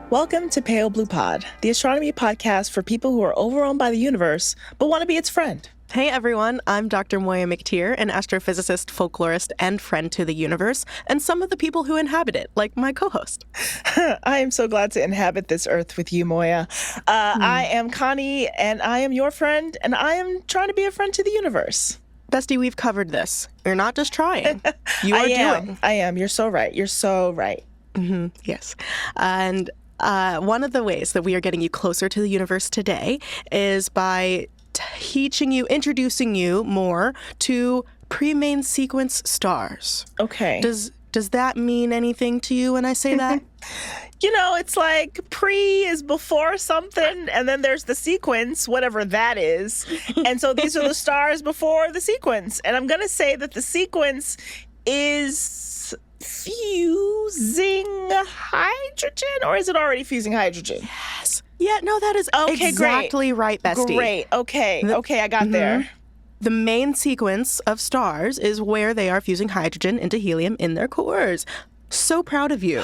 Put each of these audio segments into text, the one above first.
Welcome to Pale Blue Pod, the astronomy podcast for people who are overwhelmed by the universe but want to be its friend. Hey everyone, I'm Dr. Moiya McTier, an astrophysicist, folklorist, and friend to the universe, and some of the people who inhabit it, like my co-host. I am so glad to inhabit this earth with you, Moiya. I am Connie, and I am your friend, and I am trying to be a friend to the universe. Bestie, we've covered this. You're not just trying. You are doing. I am. You're so right. You're so right. Yes. And one of the ways that we are getting you closer to the universe today is by introducing you more to pre-main sequence stars. Okay. Does that mean anything to you when I say that? You know, it's like pre is before something, and then there's the sequence, whatever that is. And so these are the stars before the sequence. And I'm going to say that the sequence is fusing hydrogen, or is it already fusing hydrogen? Yes. Yeah, no, that is okay, exactly right, bestie. Great. Okay. I got there. The main sequence of stars is where they are fusing hydrogen into helium in their cores. So proud of you.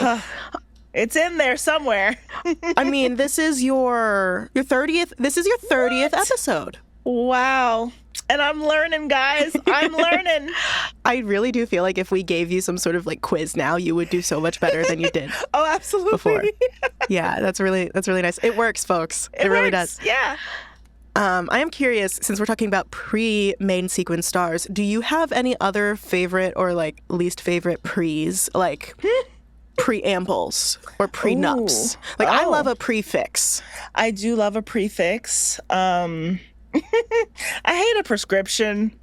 It's in there somewhere. I mean, this is your 30th. This is your 30th episode. Wow. And I'm learning, guys. I'm learning. I really do feel like if we gave you some sort of like quiz now, you would do so much better than you did. Oh, absolutely. Before. Yeah, that's really nice. It works, folks. It really does. Yeah. I am curious, since we're talking about pre-main sequence stars, do you have any other favorite or like least favorite pre's, like preambles or prenups? Like I love a prefix. I do love a prefix. I hate a prescription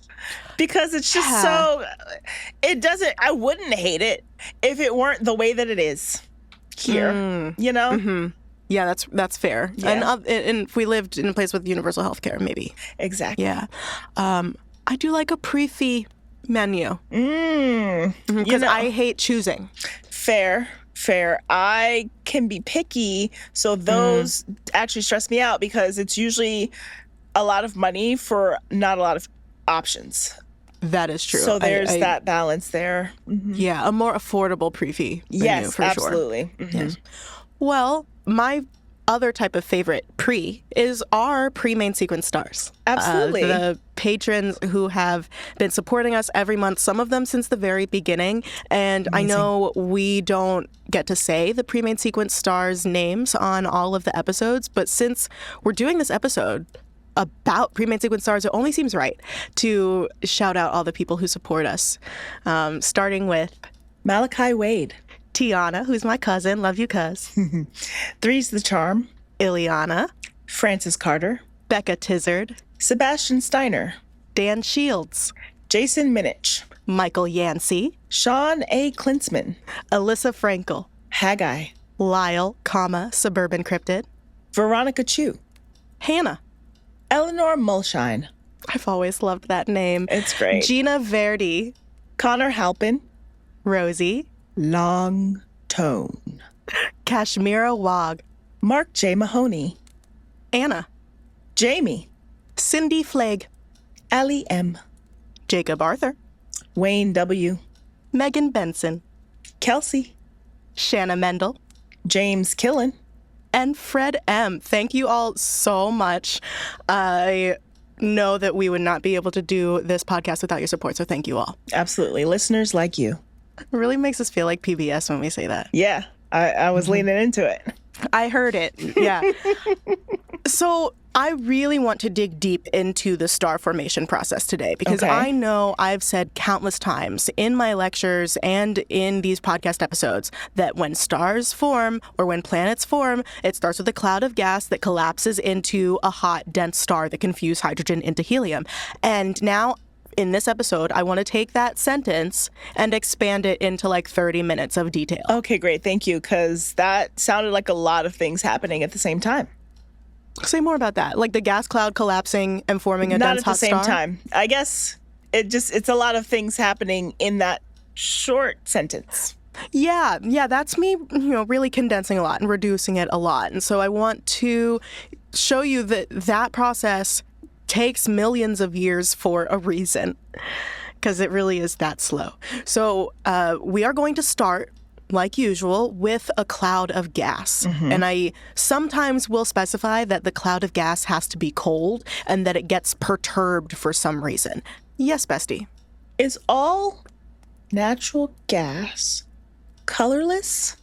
because it's just I wouldn't hate it if it weren't the way that it is here, you know? Mm-hmm. Yeah, that's fair. Yeah. And if we lived in a place with universal health care, maybe. Exactly. Yeah. I do like a pre-fee menu. Because I hate choosing. Fair. I can be picky, so those actually stress me out because it's usually a lot of money for not a lot of options. That is true. So there's that balance there. Mm-hmm. Yeah, a more affordable pre-fee menu, yes, for absolutely. sure. Mm-hmm. Yes. Well, my other type of favorite is our pre-main sequence stars. Absolutely. The patrons who have been supporting us every month, some of them since the very beginning. And amazing. I know we don't get to say the pre-main sequence stars' names on all of the episodes, but since we're doing this episode about pre-main sequence stars, it only seems right to shout out all the people who support us, starting with Malachi Wade, Tiana, who's my cousin. Love you, cuz. Three's the Charm. Ileana. Francis Carter. Becca Tizard. Sebastian Steiner. Dan Shields. Jason Minich. Michael Yancey. Sean A. Klinsman. Alyssa Frankel. Haggai. Lyle, Suburban Cryptid. Veronica Chu. Hannah. Eleanor Mulshine. I've always loved that name. It's great. Gina Verdi. Connor Halpin. Rosie. Long Tone. Kashmira Wag. Mark J. Mahoney. Anna. Jamie. Cindy Flagg. Allie M. Jacob Arthur. Wayne W. Megan Benson. Kelsey. Shanna Mendel. James Killen. And Fred M. Thank you all so much. I know that we would not be able to do this podcast without your support, so thank you all. Absolutely. Listeners like you. It really makes us feel like PBS when we say that. Yeah, I was leaning into it. I heard it, yeah. So I really want to dig deep into the star formation process today because I know I've said countless times in my lectures and in these podcast episodes that when stars form or when planets form, it starts with a cloud of gas that collapses into a hot, dense star that can fuse hydrogen into helium. And now in this episode, I want to take that sentence and expand it into like 30 minutes of detail. Okay, great. Thank you, because that sounded like a lot of things happening at the same time. Say more about that. Like the gas cloud collapsing and forming a dense hot star? Not at the same time. I guess it's a lot of things happening in that short sentence. Yeah, that's me, really condensing a lot and reducing it a lot. And so I want to show you that process takes millions of years for a reason, because it really is that slow. So we are going to start like usual, with a cloud of gas. And I sometimes will specify that the cloud of gas has to be cold and that it gets perturbed for some reason. Yes, bestie. Is all natural gas colorless?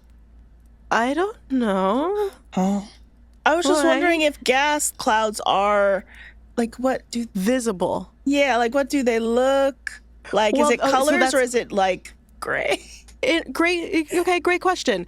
I don't know. Oh. I was just wondering if gas clouds are, like, what do... Visible. Yeah, like, what do they look like? Well, is it colors so or is it, like, gray? Great question.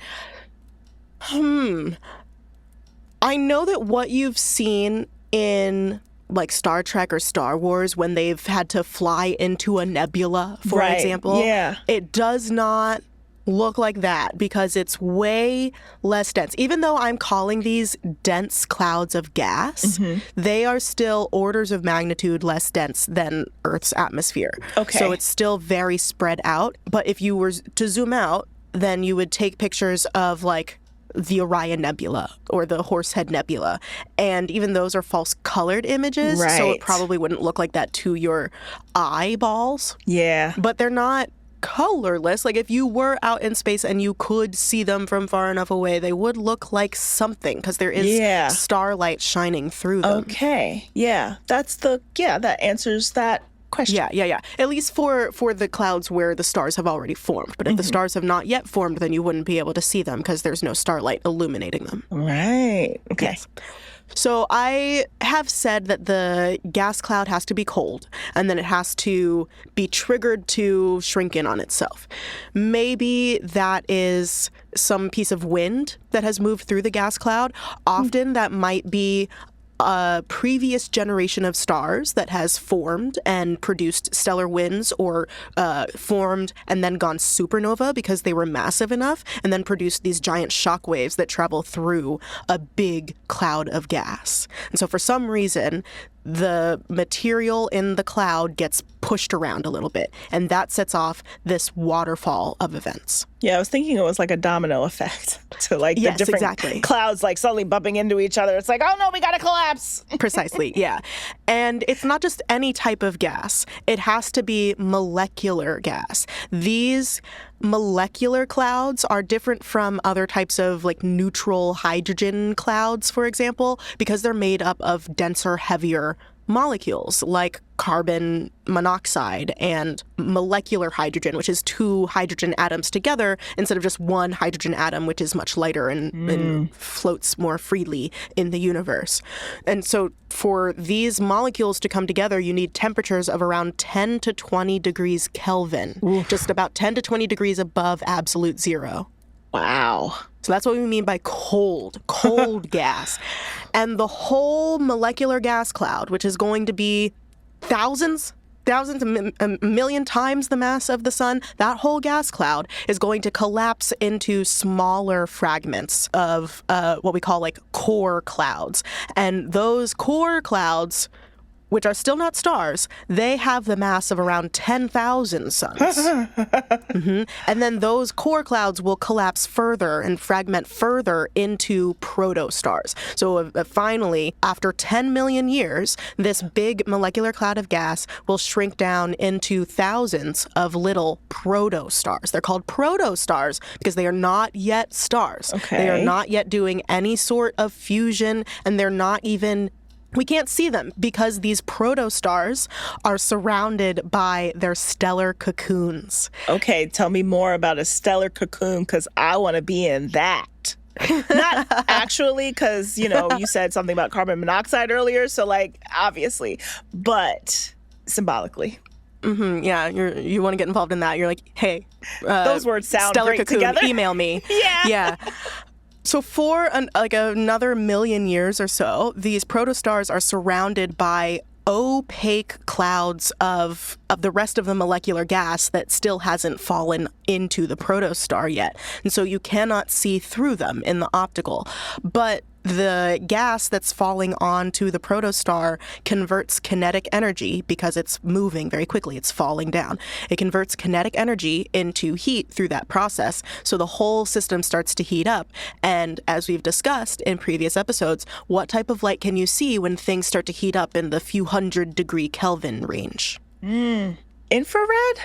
I know that what you've seen in like Star Trek or Star Wars when they've had to fly into a nebula, for example, it does not look like that because it's way less dense. Even though I'm calling these dense clouds of gas, they are still orders of magnitude less dense than Earth's atmosphere. Okay. So it's still very spread out. But if you were to zoom out, then you would take pictures of like the Orion Nebula or the Horsehead Nebula. And even those are false colored images. Right. So it probably wouldn't look like that to your eyeballs. Yeah. But they're not colorless. Like if you were out in space and you could see them from far enough away, they would look like something because there is starlight shining through them. Okay. Yeah. That answers that question. Yeah. At least for the clouds where the stars have already formed. But if the stars have not yet formed, then you wouldn't be able to see them because there's no starlight illuminating them. Right. Okay. Yes. So I have said that the gas cloud has to be cold and then it has to be triggered to shrink in on itself. Maybe that is some piece of wind that has moved through the gas cloud. Often that might be a previous generation of stars that has formed and produced stellar winds or formed and then gone supernova because they were massive enough and then produced these giant shock waves that travel through a big cloud of gas. And so for some reason, the material in the cloud gets pushed around a little bit, and that sets off this waterfall of events. Yeah, I was thinking it was like a domino effect to like the different clouds like suddenly bumping into each other. It's like, oh no, we gotta collapse. Precisely, yeah. And it's not just any type of gas. It has to be molecular gas. These molecular clouds are different from other types of like neutral hydrogen clouds, for example, because they're made up of denser, heavier molecules like carbon monoxide and molecular hydrogen, which is two hydrogen atoms together instead of just one hydrogen atom, which is much lighter and floats more freely in the universe. And so for these molecules to come together, you need temperatures of around 10 to 20 degrees Kelvin, just about 10 to 20 degrees above absolute zero. Wow. So that's what we mean by cold gas. And the whole molecular gas cloud, which is going to be thousands, a million times the mass of the sun, that whole gas cloud is going to collapse into smaller fragments of what we call like core clouds. And those core clouds, which are still not stars, they have the mass of around 10,000 suns. And then those core clouds will collapse further and fragment further into protostars. So finally, after 10 million years, this big molecular cloud of gas will shrink down into thousands of little protostars. They're called protostars because they are not yet stars. Okay. They are not yet doing any sort of fusion, and they're not even... We can't see them because these protostars are surrounded by their stellar cocoons. Okay, tell me more about a stellar cocoon because I want to be in that. Not actually because, you know, you said something about carbon monoxide earlier, so like obviously, but symbolically. Yeah, you want to get involved in that. You're like, hey, those words sound stellar great cocoon, together. Email me. Yeah. So for another million years or so, these protostars are surrounded by opaque clouds of the rest of the molecular gas that still hasn't fallen into the protostar yet. And so you cannot see through them in the optical. But the gas that's falling onto the protostar converts kinetic energy because it's moving very quickly. It's falling down. It converts kinetic energy into heat through that process. So the whole system starts to heat up. And as we've discussed in previous episodes, what type of light can you see when things start to heat up in the few 100 degree Kelvin range? Infrared?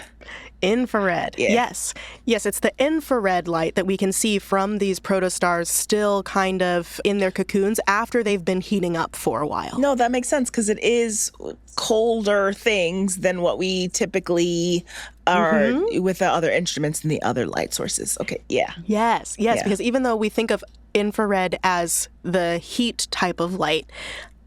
Infrared. Yeah. Yes. Yes, it's the infrared light that we can see from these protostars still kind of in their cocoons after they've been heating up for a while. No, that makes sense because it is colder things than what we typically are with the other instruments and the other light sources. Okay, yeah. Yes, because even though we think of infrared as the heat type of light,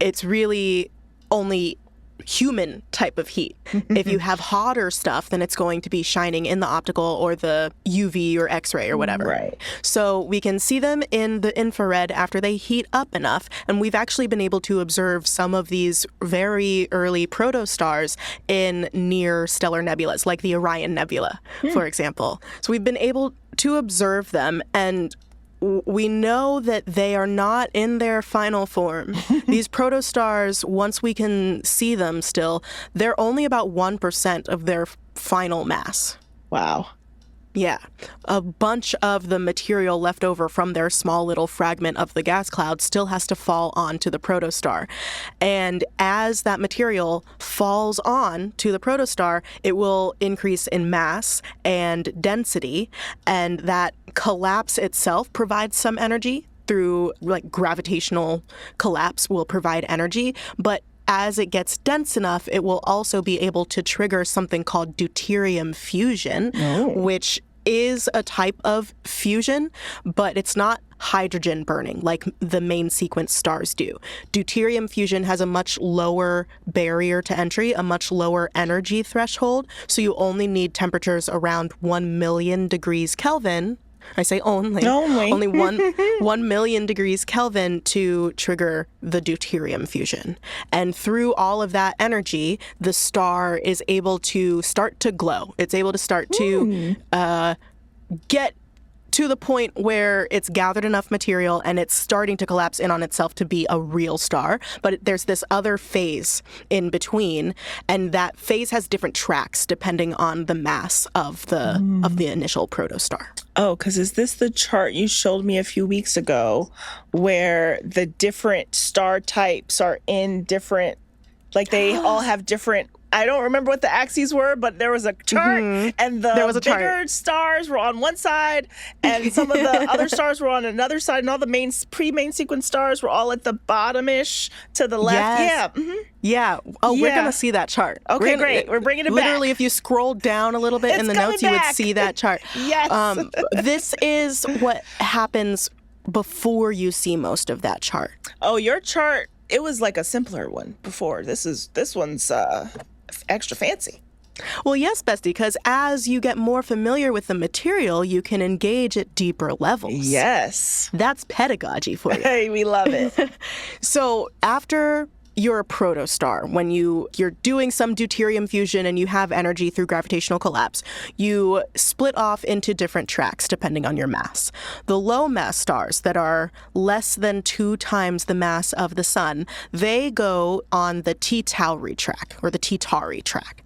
it's really only human type of heat. If you have hotter stuff, then it's going to be shining in the optical or the UV or X-ray or whatever. Right. So we can see them in the infrared after they heat up enough, and we've actually been able to observe some of these very early protostars in near stellar nebulas, like the Orion Nebula, for example. So we've been able to observe them, and we know that they are not in their final form. These protostars, once we can see them still, they're only about 1% of their final mass. Wow. Yeah. A bunch of the material left over from their small little fragment of the gas cloud still has to fall onto the protostar. And as that material falls on to the protostar, it will increase in mass and density, and that collapse itself provides some energy through, like, gravitational collapse will provide energy, but as it gets dense enough, it will also be able to trigger something called deuterium fusion, which is a type of fusion, but it's not hydrogen burning like the main sequence stars do. Deuterium fusion has a much lower barrier to entry, a much lower energy threshold, so you only need temperatures around 1 million degrees Kelvin. I say only 1 million degrees Kelvin to trigger the deuterium fusion. And through all of that energy, the star is able to start to glow. It's able to start to get to the point where it's gathered enough material and it's starting to collapse in on itself to be a real star. But there's this other phase in between, and that phase has different tracks depending on the mass of the initial protostar. Oh, because is this the chart you showed me a few weeks ago where the different star types are in different, like they all have different, I don't remember what the axes were, but there was a chart, and the bigger stars were on one side, and some of the other stars were on another side, and all the pre-main sequence stars were all at the bottom-ish to the left. Yes. Yeah. Yeah. Oh, we're going to see that chart. Okay, great. We're bringing it back. Literally, if you see down a little bit in the notes, you would see that chart. Yes. This is what happens before you see most of that chart. Oh, your chart, it was like a simpler one before. This one's extra fancy. Well, yes, Bestie, because as you get more familiar with the material, you can engage at deeper levels. Yes. That's pedagogy for you. Hey, we love it. So after you're a protostar, when you're doing some deuterium fusion and you have energy through gravitational collapse, you split off into different tracks depending on your mass. The low mass stars that are less than 2 times the mass of the sun, they go on the T Tauri track or the T Tauri track.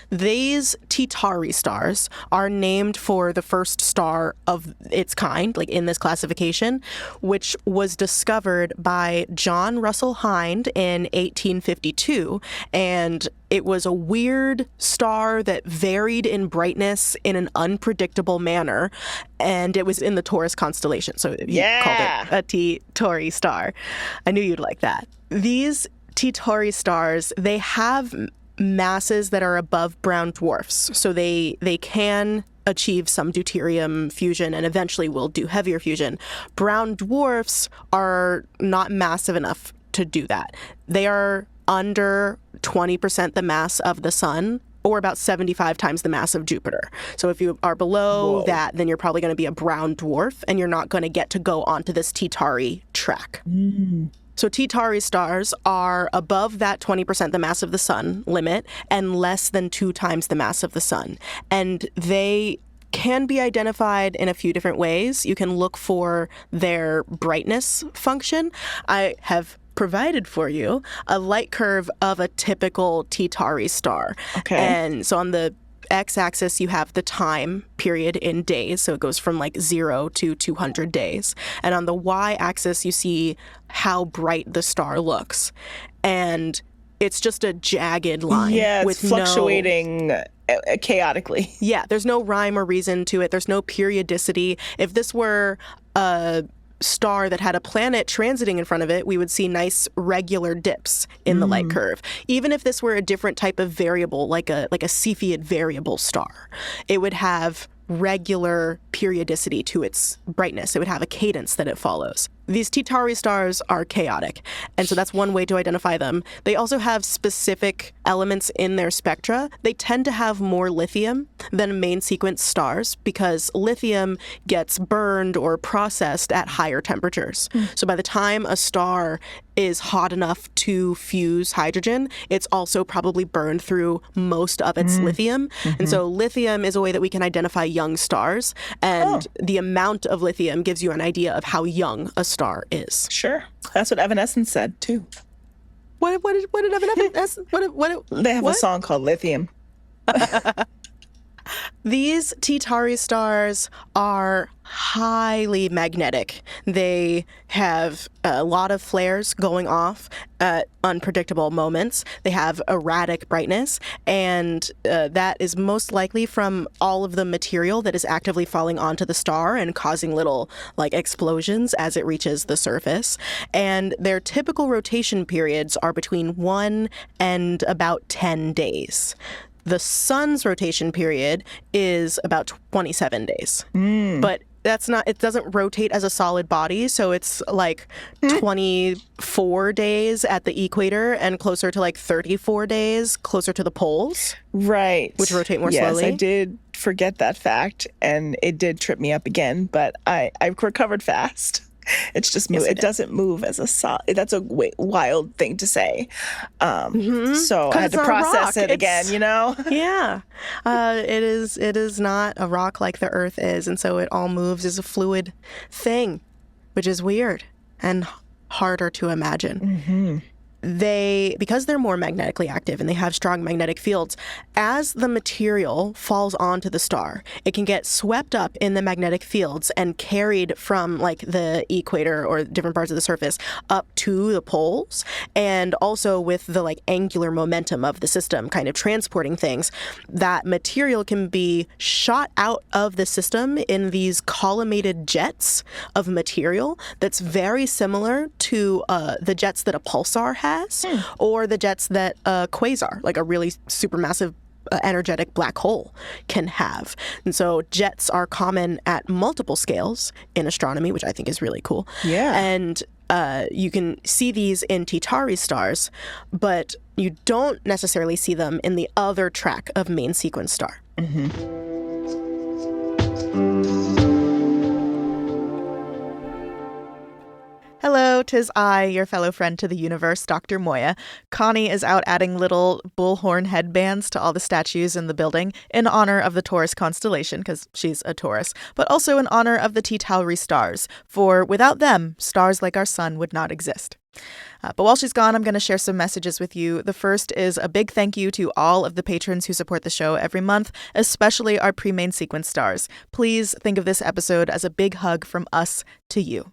These T Tauri stars are named for the first star of its kind, like in this classification, which was discovered by John Russell Hind in 1852. And it was a weird star that varied in brightness in an unpredictable manner, and it was in the Taurus constellation. So he called it a T Tauri star. I knew you'd like that. These T Tauri stars, they have masses that are above brown dwarfs, so they can achieve some deuterium fusion and eventually will do heavier fusion. Brown dwarfs are not massive enough to do that. They are under 20% the mass of the sun, or about 75 times the mass of Jupiter. So if you are below that, then you're probably going to be a brown dwarf, and you're not going to get to go onto this T Tauri track. So T Tauri stars are above that 20% the mass of the sun limit and less than 2 times the mass of the sun. And they can be identified in a few different ways. You can look for their brightness function. I have provided for you a light curve of a typical T Tauri star. Okay. And so on the x-axis, you have the time period in days, so it goes from like 0 to 200 days. And on the y-axis, you see how bright the star looks. And It's just a jagged line. Yeah, it's with fluctuating chaotically. Yeah, there's no rhyme or reason to it. There's no periodicity. If this were a star that had a planet transiting in front of it, we would see nice regular dips in the light curve. Even if this were a different type of variable, like a Cepheid variable star, it would have regular periodicity to its brightness. It would have a cadence that it follows. These T-Tauri stars are chaotic, and so that's one way to identify them. They also have specific elements in their spectra. They tend to have more lithium than main sequence stars because lithium gets burned or processed at higher temperatures. So by the time a star is hot enough to fuse hydrogen, it's also probably burned through most of its lithium. And so lithium is a way that we can identify young stars, and the amount of lithium gives you an idea of how young a star is. Sure. That's what Evanescence said, too. What did Evanescence? They have a song called Lithium. These T-Tauri stars are highly magnetic. They have a lot of flares going off at unpredictable moments. They have erratic brightness, and that is most likely from all of the material that is actively falling onto the star and causing little explosions as it reaches the surface. And their typical rotation periods are between 1 and about 10 days. The sun's rotation period is about 27 days. But that's not, it doesn't rotate as a solid body. So it's 24 days at the equator and closer to 34 days closer to the poles. Right. Which rotate more slowly. Yes, I did forget that fact, and it did trip me up again, but I recovered fast. It's just it doesn't move as a solid. That's a wild thing to say. So I had to process it again, Yeah. It is not a rock like the Earth is, and so it all moves as a fluid thing, which is weird and harder to imagine. Because they're more magnetically active and they have strong magnetic fields, as the material falls onto the star, it can get swept up in the magnetic fields and carried from the equator or different parts of the surface up to the poles. And also with the angular momentum of the system kind of transporting things, that material can be shot out of the system in these collimated jets of material that's very similar to the jets that a pulsar has, or the jets that a quasar, a really supermassive energetic black hole, can have. And so jets are common at multiple scales in astronomy, which I think is really cool. Yeah. And you can see these in T-Tauri stars, but you don't necessarily see them in the other track of main sequence star. Hello, 'tis I, your fellow friend to the universe, Dr. Moiya. Connie is out adding little bullhorn headbands to all the statues in the building in honor of the Taurus constellation, because she's a Taurus, but also in honor of the T-Tauri stars, for without them, stars like our sun would not exist. But while she's gone, I'm going to share some messages with you. The first is a big thank you to all of the patrons who support the show every month, especially our pre-main sequence stars. Please think of this episode as a big hug from us to you.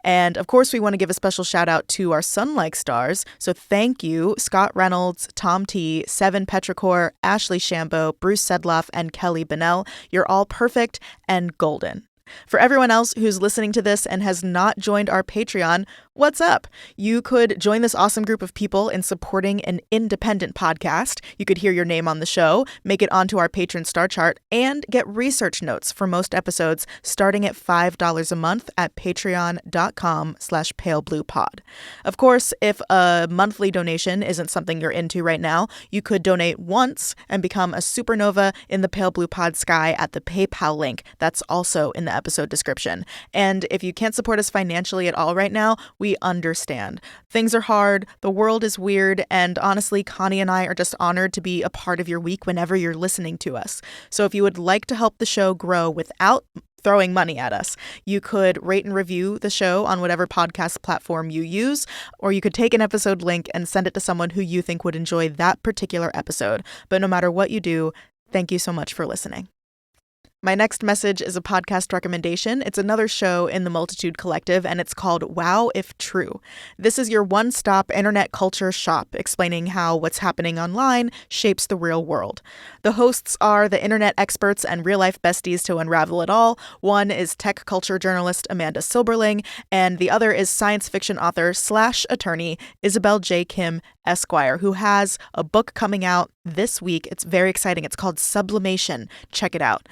And of course, we want to give a special shout out to our sun-like stars. So thank you, Scott Reynolds, Tom T, Seven Petrichor, Ashley Shambo, Bruce Sedloff, and Kelly Bennell. You're all perfect and golden. For everyone else who's listening to this and has not joined our Patreon, what's up? You could join this awesome group of people in supporting an independent podcast. You could hear your name on the show, make it onto our patron star chart, and get research notes for most episodes starting at $5 a month at patreon.com/palebluepod. Of course, if a monthly donation isn't something you're into right now, you could donate once and become a supernova in the Pale Blue Pod sky at the PayPal link. That's also in the episode description. And if you can't support us financially at all right now, we understand. Things are hard, the world is weird, and honestly, Connie and I are just honored to be a part of your week whenever you're listening to us. So if you would like to help the show grow without throwing money at us, you could rate and review the show on whatever podcast platform you use, or you could take an episode link and send it to someone who you think would enjoy that particular episode. But no matter what you do, thank you so much for listening. My next message is a podcast recommendation. It's another show in the Multitude Collective, and it's called Wow If True. This is your one-stop internet culture shop, explaining how what's happening online shapes the real world. The hosts are the internet experts and real-life besties to unravel it all. One is tech culture journalist Amanda Silberling, and the other is science fiction author / attorney Isabel J. Kim Esquire, who has a book coming out this week. It's very exciting. It's called Sublimation. Check it out.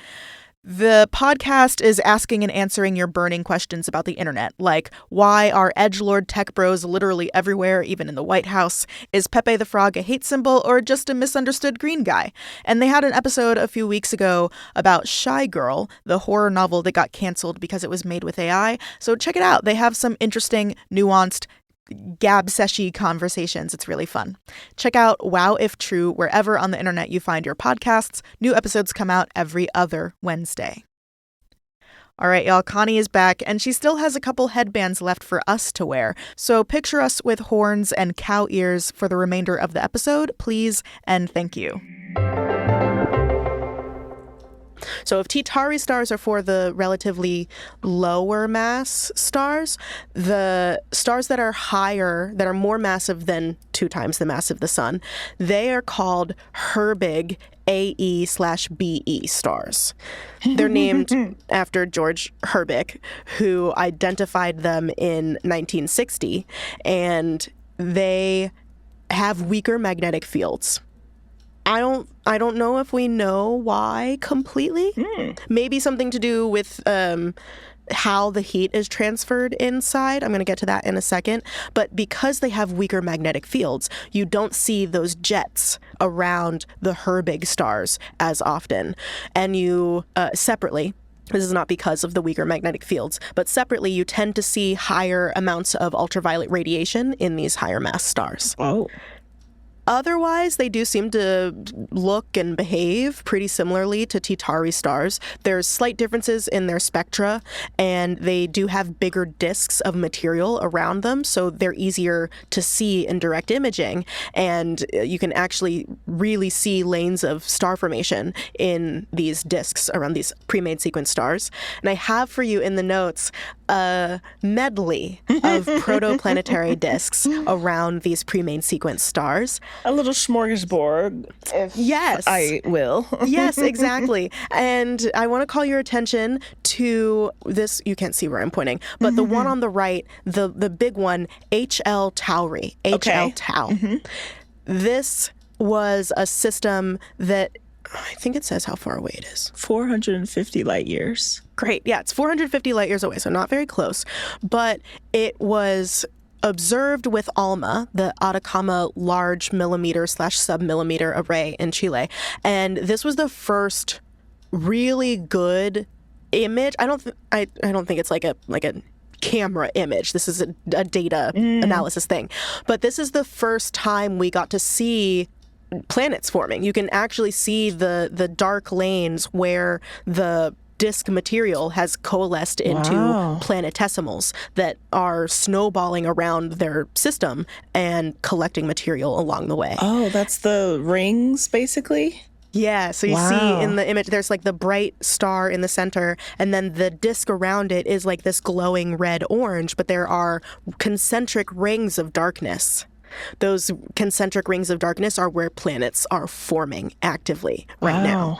The podcast is asking and answering your burning questions about the internet, like why are edgelord tech bros literally everywhere, even in the White House? Is Pepe the Frog a hate symbol or just a misunderstood green guy? And they had an episode a few weeks ago about Shy Girl, the horror novel that got canceled because it was made with AI. So check it out. They have some interesting, nuanced gab-seshy conversations. It's really fun. Check out Wow If True wherever on the internet you find your podcasts. New episodes come out every other Wednesday. All right, y'all, Connie is back, and she still has a couple headbands left for us to wear. So picture us with horns and cow ears for the remainder of the episode, please, and thank you. So if T-Tauri stars are for the relatively lower mass stars, the stars that are higher, that are more massive than 2 times the mass of the sun, they are called Herbig AE/BE stars. They're named after George Herbig, who identified them in 1960, and they have weaker magnetic fields. I don't know if we know why completely. Maybe something to do with how the heat is transferred inside. I'm going to get to that in a second. But because they have weaker magnetic fields, you don't see those jets around the Herbig stars as often. And you separately, this is not because of the weaker magnetic fields, but separately you tend to see higher amounts of ultraviolet radiation in these higher mass stars. Oh. Otherwise, they do seem to look and behave pretty similarly to T-Tauri stars. There's slight differences in their spectra, and they do have bigger disks of material around them, so they're easier to see in direct imaging, and you can actually really see lanes of star formation in these disks around these pre-made sequence stars. And I have for you in the notes a medley of protoplanetary disks around these pre-made sequence stars. A little smorgasbord, if yes. I will. Yes, exactly. And I want to call your attention to this. You can't see where I'm pointing, but the one on the right, the big one, HL Tauri, HL Tau. This was a system that, I think it says how far away it is. 450 light years. Great. Yeah, it's 450 light years away, so not very close. But it was observed with ALMA, the Atacama Large Millimeter / Submillimeter Array in Chile. And this was the first really good image. I don't think it's like a camera image. This is a data analysis thing. But this is the first time we got to see planets forming. You can actually see the dark lanes where the disk material has coalesced into planetesimals that are snowballing around their system and collecting material along the way. Oh, that's the rings, basically? Yeah, so you see in the image, there's like the bright star in the center, and then the disk around it is like this glowing red-orange, but there are concentric rings of darkness. Those concentric rings of darkness are where planets are forming actively right now.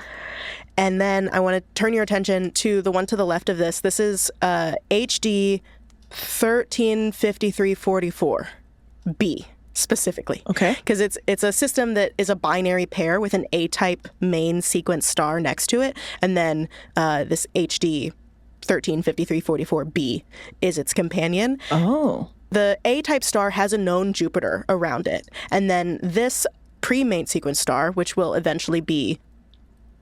And then I want to turn your attention to the one to the left of this. This is HD 135344b specifically. Okay. Because it's a system that is a binary pair with an A-type main sequence star next to it, and then this HD 135344b is its companion. Oh. The A-type star has a known Jupiter around it, and then this pre-main sequence star, which will eventually be,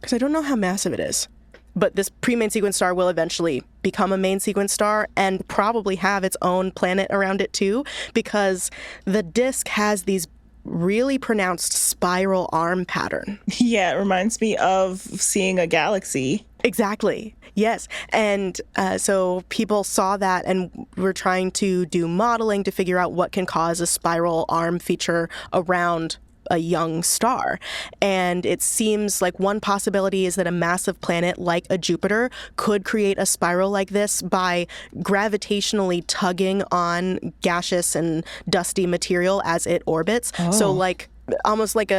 because I don't know how massive it is, but this pre-main sequence star will eventually become a main sequence star and probably have its own planet around it too, because the disk has these really pronounced spiral arm pattern. Yeah, it reminds me of seeing a galaxy. Exactly. Yes. And so people saw that and were trying to do modeling to figure out what can cause a spiral arm feature around a young star. And it seems like one possibility is that a massive planet like a Jupiter could create a spiral like this by gravitationally tugging on gaseous and dusty material as it orbits. So like almost like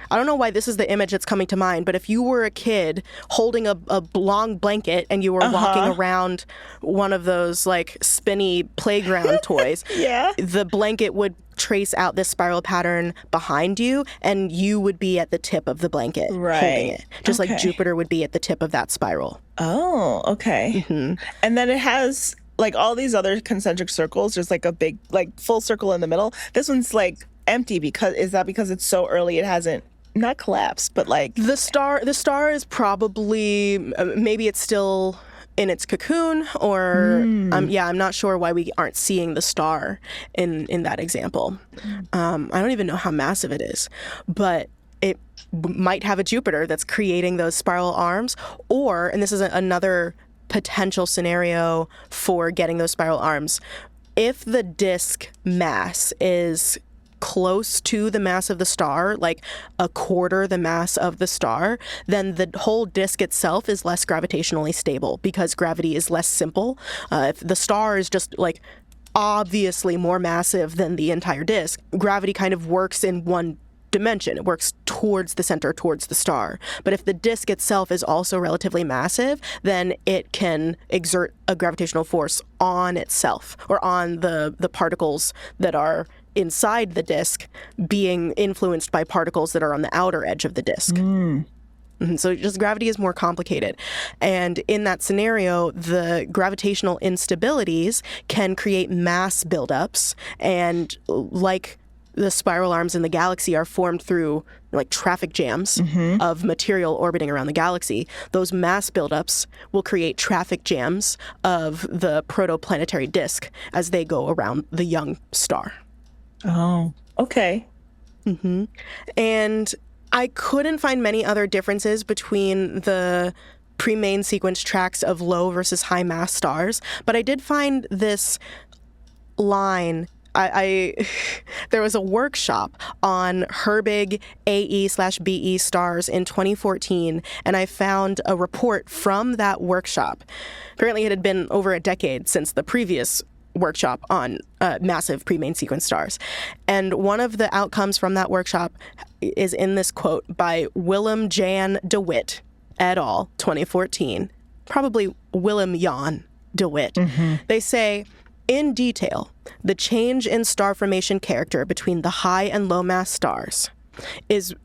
I don't know why this is the image that's coming to mind, but if you were a kid holding a long blanket and you were walking around one of those like spinny playground toys, the blanket would trace out this spiral pattern behind you and you would be at the tip of the blanket holding it. Just like Jupiter would be at the tip of that spiral. Oh, okay. And then it has like all these other concentric circles. There's like a big like full circle in the middle. This one's like empty because it's so early it hasn't not collapsed, but like the star is probably maybe it's still in its cocoon, or I'm not sure why we aren't seeing the star in that example. I don't even know how massive it is, but it might have a Jupiter that's creating those spiral arms, or, and this is another potential scenario for getting those spiral arms, if the disk mass is close to the mass of the star, like a quarter the mass of the star, then the whole disk itself is less gravitationally stable because gravity is less simple. If the star is just like obviously more massive than the entire disk, gravity kind of works in one dimension. It works towards the center, towards the star. But if the disk itself is also relatively massive, then it can exert a gravitational force on itself or on the particles that are inside the disk being influenced by particles that are on the outer edge of the disk. So just gravity is more complicated. And in that scenario, the gravitational instabilities can create mass buildups. And like the spiral arms in the galaxy are formed through like traffic jams of material orbiting around the galaxy, those mass buildups will create traffic jams of the protoplanetary disk as they go around the young star. Oh, okay. And I couldn't find many other differences between the pre-main sequence tracks of low versus high mass stars, but I did find this line. There was a workshop on Herbig AE/BE stars in 2014, and I found a report from that workshop. Apparently, it had been over a decade since the previous workshop on massive pre-main sequence stars. And one of the outcomes from that workshop is in this quote by Willem Jan de Wit et al., 2014. Probably Willem Jan de Wit. They say, in detail, the change in star formation character between the high and low mass stars is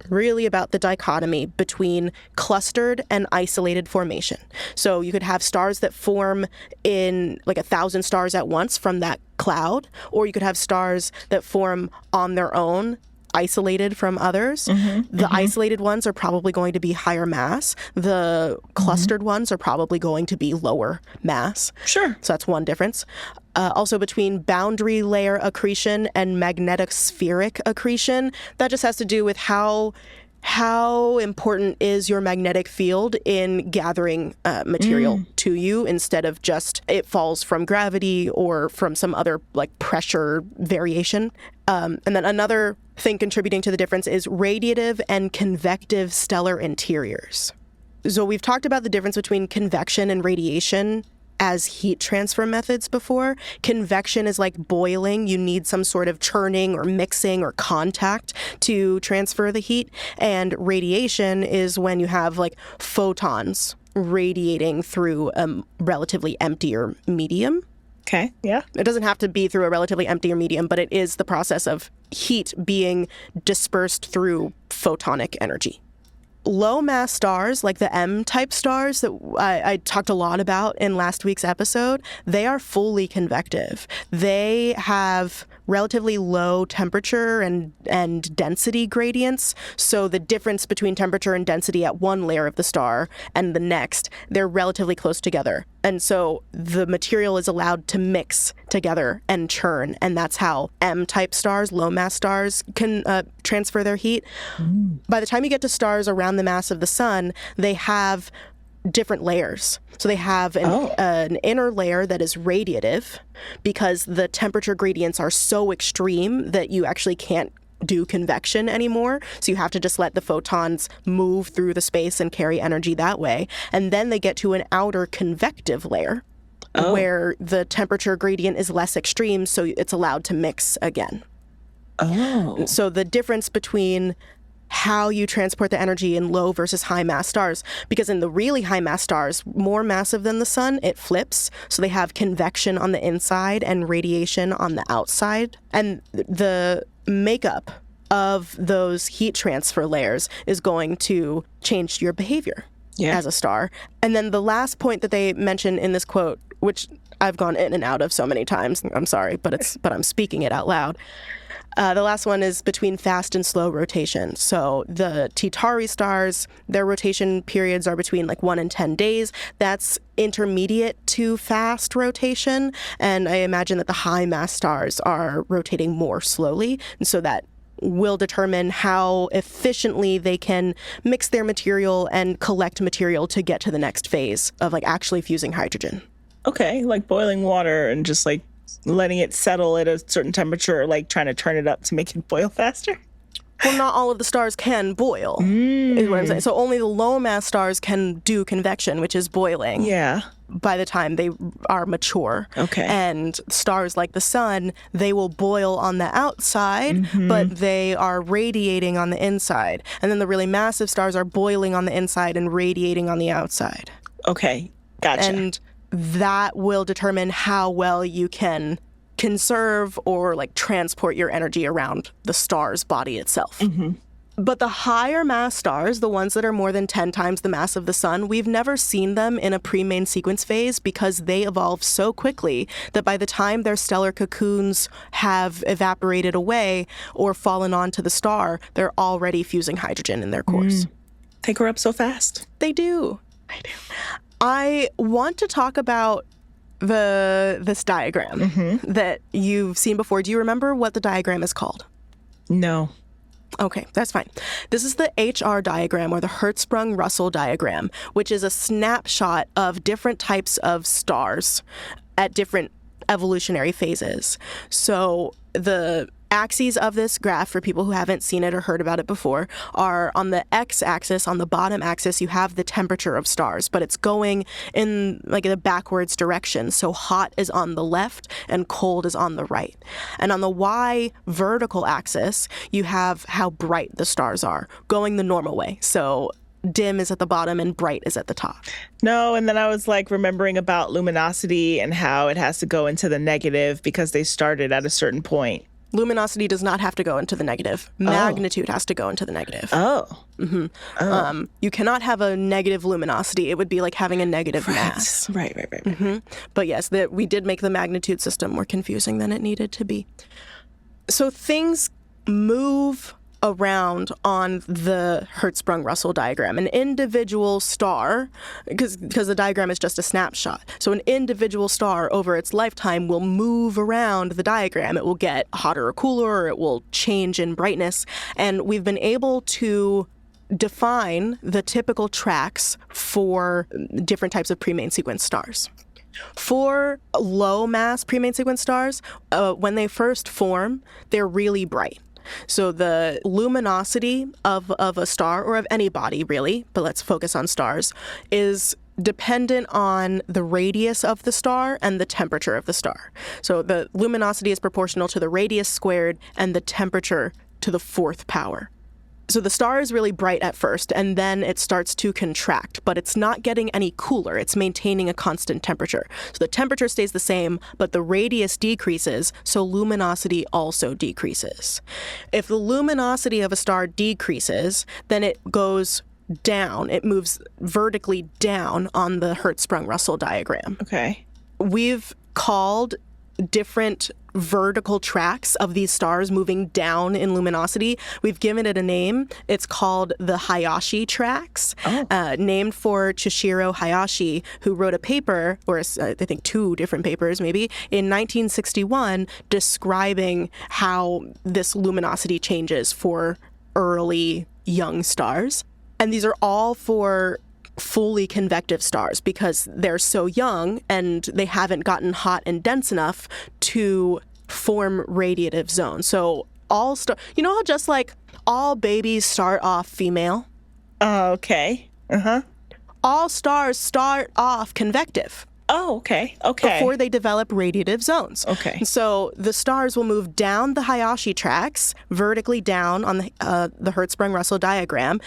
really about the dichotomy between clustered and isolated formation. So you could have stars that form in like 1,000 stars at once from that cloud, or you could have stars that form on their own, isolated from others. The isolated ones are probably going to be higher mass. The clustered ones are probably going to be lower mass. Sure. So that's one difference. Also between boundary layer accretion and magnetic spheric accretion, that just has to do with how important is your magnetic field in gathering material to you instead of just it falls from gravity or from some other like pressure variation. And then another thing contributing to the difference is radiative and convective stellar interiors. So we've talked about the difference between convection and radiation as heat transfer methods before. Convection is like boiling. You need some sort of churning or mixing or contact to transfer the heat. And radiation is when you have like photons radiating through a relatively emptier medium. Okay, yeah. It doesn't have to be through a relatively emptier medium, but it is the process of heat being dispersed through photonic energy. Low mass stars, like the M-type stars that I talked a lot about in last week's episode, they are fully convective. They have relatively low temperature and density gradients. So the difference between temperature and density at one layer of the star and the next, they're relatively close together. And so the material is allowed to mix together and churn. And that's how M-type stars, low mass stars, can transfer their heat. By the time you get to stars around the mass of the sun, they have different layers. So they have an inner layer that is radiative because the temperature gradients are so extreme that you actually can't do convection anymore. So you have to just let the photons move through the space and carry energy that way. And then they get to an outer convective layer where the temperature gradient is less extreme, so it's allowed to mix again. Oh. So the difference between how you transport the energy in low versus high mass stars, because in the really high mass stars, more massive than the sun, it flips. So they have convection on the inside and radiation on the outside. And the makeup of those heat transfer layers is going to change your behavior as a star. And then the last point that they mention in this quote, which I've gone in and out of so many times, I'm sorry, but I'm speaking it out loud. The last one is between fast and slow rotation. So the T-Tauri stars, their rotation periods are between like 1 and 10 days. That's intermediate to fast rotation. And I imagine that the high mass stars are rotating more slowly. And so that will determine how efficiently they can mix their material and collect material to get to the next phase of like actually fusing hydrogen. Okay, like boiling water and just like letting it settle at a certain temperature, like trying to turn it up to make it boil faster? Well, not all of the stars can boil, is what I'm saying. So only the low mass stars can do convection, which is boiling. Yeah. By the time they are mature. Okay. And stars like the sun, they will boil on the outside, but they are radiating on the inside. And then the really massive stars are boiling on the inside and radiating on the outside. Okay, gotcha. And that will determine how well you can conserve or like transport your energy around the star's body itself. But the higher mass stars, the ones that are more than 10 times the mass of the sun, we've never seen them in a pre-main sequence phase because they evolve so quickly that by the time their stellar cocoons have evaporated away or fallen onto the star, they're already fusing hydrogen in their cores. They grow up so fast. They do. They do. I want to talk about this diagram that you've seen before. Do you remember what the diagram is called? No. Okay, that's fine. This is the HR diagram, or the Hertzsprung-Russell diagram, which is a snapshot of different types of stars at different evolutionary phases. So the axes of this graph, for people who haven't seen it or heard about it before, are on the x-axis. On the bottom axis, you have the temperature of stars, but it's going in like the backwards direction. So hot is on the left and cold is on the right. And on the y vertical axis, you have how bright the stars are, going the normal way. So dim is at the bottom and bright is at the top. No, and then I was like remembering about luminosity and how it has to go into the negative because they started at a certain point. Luminosity does not have to go into the negative. Magnitude has to go into the negative. You cannot have a negative luminosity. It would be like having a negative mass. Right. But yes, we did make the magnitude system more confusing than it needed to be. So things move around on the Hertzsprung-Russell diagram. An individual star, because the diagram is just a snapshot, so an individual star over its lifetime will move around the diagram. It will get hotter or cooler, or it will change in brightness. And we've been able to define the typical tracks for different types of pre-main sequence stars. For low mass pre-main sequence stars, when they first form, they're really bright. So the luminosity of a star, or of any body really, but let's focus on stars, is dependent on the radius of the star and the temperature of the star. So the luminosity is proportional to the radius squared and the temperature to the fourth power. So the star is really bright at first, and then it starts to contract, but it's not getting any cooler. It's maintaining a constant temperature. So the temperature stays the same, but the radius decreases, so luminosity also decreases. If the luminosity of a star decreases, then it goes down. It moves vertically down on the Hertzsprung-Russell diagram. Okay. We've called different vertical tracks of these stars moving down in luminosity. We've given it a name. It's called the Hayashi tracks, named for Chishiro Hayashi, who wrote a paper, or I think 2 different papers maybe, in 1961 describing how this luminosity changes for early young stars. And these are all for fully convective stars because they're so young and they haven't gotten hot and dense enough to form radiative zones. So You know how just like all babies start off female? Okay. Uh-huh. All stars start off convective. Oh, okay. Okay. Before they develop radiative zones. Okay. So the stars will move down the Hayashi tracks, vertically down on the Hertzsprung-Russell diagram,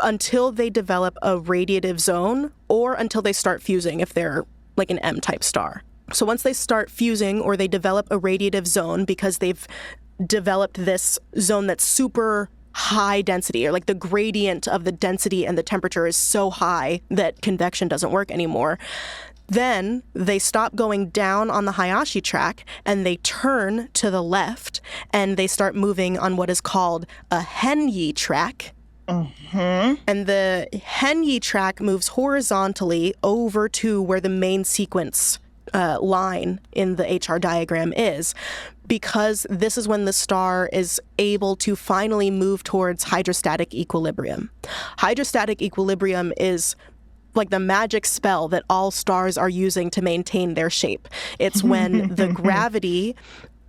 until they develop a radiative zone or until they start fusing if they're like an M-type star. So once they start fusing or they develop a radiative zone because they've developed this zone that's super high density, or like the gradient of the density and the temperature is so high that convection doesn't work anymore, then they stop going down on the Hayashi track and they turn to the left and they start moving on what is called a Henyi track. And the Henyi track moves horizontally over to where the main sequence line in the HR diagram is, because this is when the star is able to finally move towards hydrostatic equilibrium. Hydrostatic equilibrium is like the magic spell that all stars are using to maintain their shape. It's when the gravity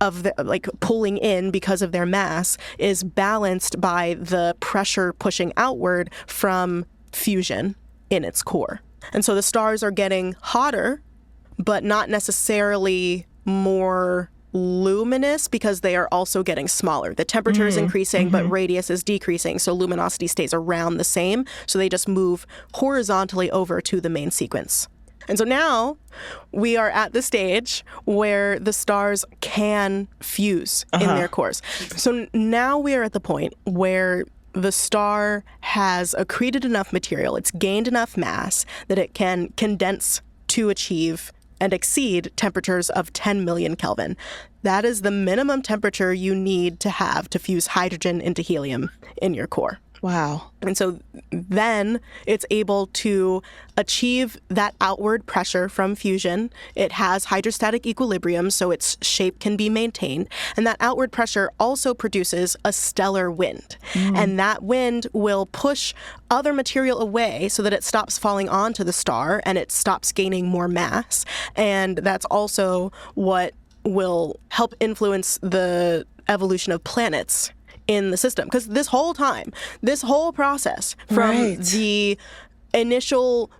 of the, like, pulling in because of their mass is balanced by the pressure pushing outward from fusion in its core. And so the stars are getting hotter, but not necessarily more luminous, because they are also getting smaller. The temperature is increasing, but radius is decreasing, so luminosity stays around the same. So they just move horizontally over to the main sequence. And so now we are at the stage where the stars can fuse in their cores. So now we are at the point where the star has accreted enough material, it's gained enough mass that it can condense to achieve and exceed temperatures of 10 million Kelvin. That is the minimum temperature you need to have to fuse hydrogen into helium in your core. Wow. And so then it's able to achieve that outward pressure from fusion. It has hydrostatic equilibrium, so its shape can be maintained. And that outward pressure also produces a stellar wind. And that wind will push other material away so that it stops falling onto the star and it stops gaining more mass. And that's also what will help influence the evolution of planets in the system. Because this whole process from the initial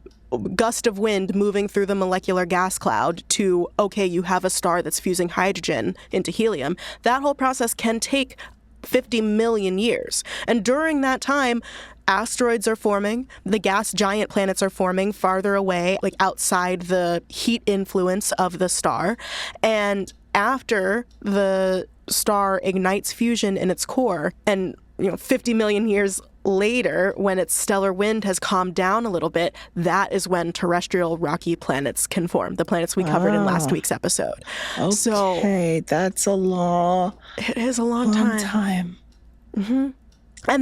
gust of wind moving through the molecular gas cloud to, okay, you have a star that's fusing hydrogen into helium, that whole process can take 50 million years. And during that time, asteroids are forming, the gas giant planets are forming farther away, like outside the heat influence of the star. And after the star ignites fusion in its core, and 50 million years later, when its stellar wind has calmed down a little bit, that is when terrestrial rocky planets can form, the planets we covered in last week's episode. Okay, so that's a long... It is a long time. And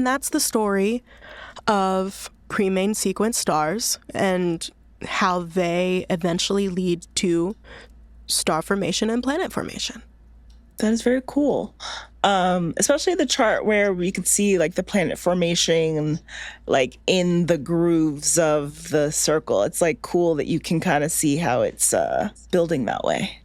that's the story of pre-main sequence stars and how they eventually lead to star formation and planet formation. That is very cool. Especially the chart where we could see like the planet formation like in the grooves of the circle. It's like cool that you can kind of see how it's building that way.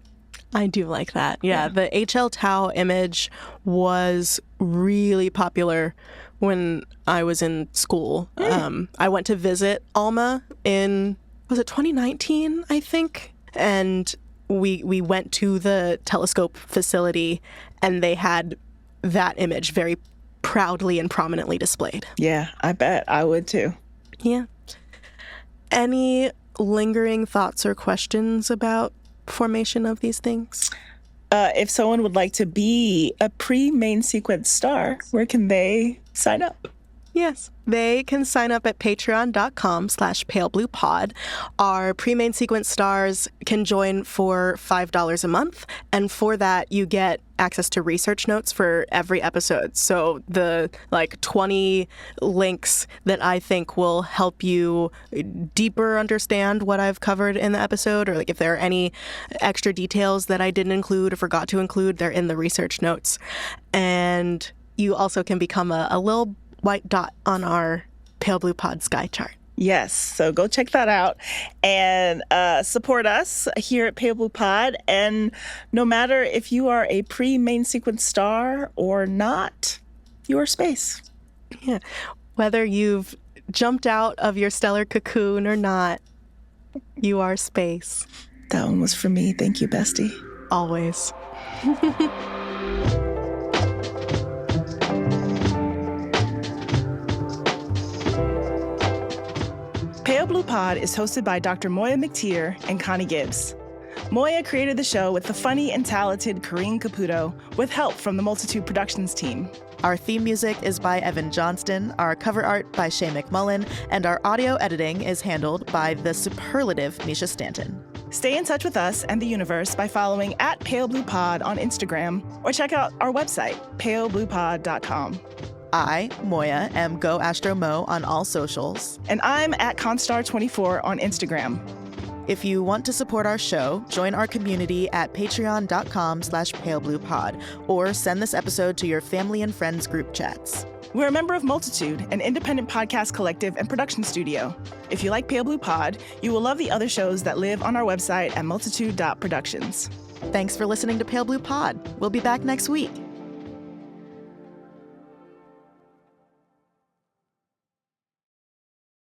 I do like that. Yeah, the HL Tau image was really popular when I was in school. I went to visit ALMA in, was it 2019, I think? And we went to the telescope facility and they had that image very proudly and prominently displayed. Yeah, I bet I would too. Yeah. Any lingering thoughts or questions about formation of these things? If someone would like to be a pre-main sequence star, where can they sign up? Yes, they can sign up at patreon.com/palebluepod. Our pre-main sequence stars can join for $5 a month. And for that, you get access to research notes for every episode. So the 20 links that I think will help you deeper understand what I've covered in the episode, or if there are any extra details that I didn't include or forgot to include, they're in the research notes. And you also can become a little white dot on our Pale Blue Pod sky chart. Yes, so go check that out and support us here at Pale Blue Pod. And no matter if you are a pre-main sequence star or not, you are space. Yeah. Whether you've jumped out of your stellar cocoon or not, you are space. That one was for me. Thank you, bestie. Always. Pale Blue Pod is hosted by Dr. Moiya McTier and Connie Gibbs. Moiya created the show with the funny and talented Karine Caputo with help from the Multitude Productions team. Our theme music is by Evan Johnston, our cover art by Shay McMullen, and our audio editing is handled by the superlative Nisha Stanton. Stay in touch with us and the universe by following @PaleBluePod on Instagram or check out our website, palebluepod.com. I, Moiya, am Go Astro Mo on all socials. And I'm @ConStar24 on Instagram. If you want to support our show, join our community at patreon.com/palebluepod or send this episode to your family and friends group chats. We're a member of Multitude, an independent podcast collective and production studio. If you like Pale Blue Pod, you will love the other shows that live on our website at multitude.productions. Thanks for listening to Pale Blue Pod. We'll be back next week.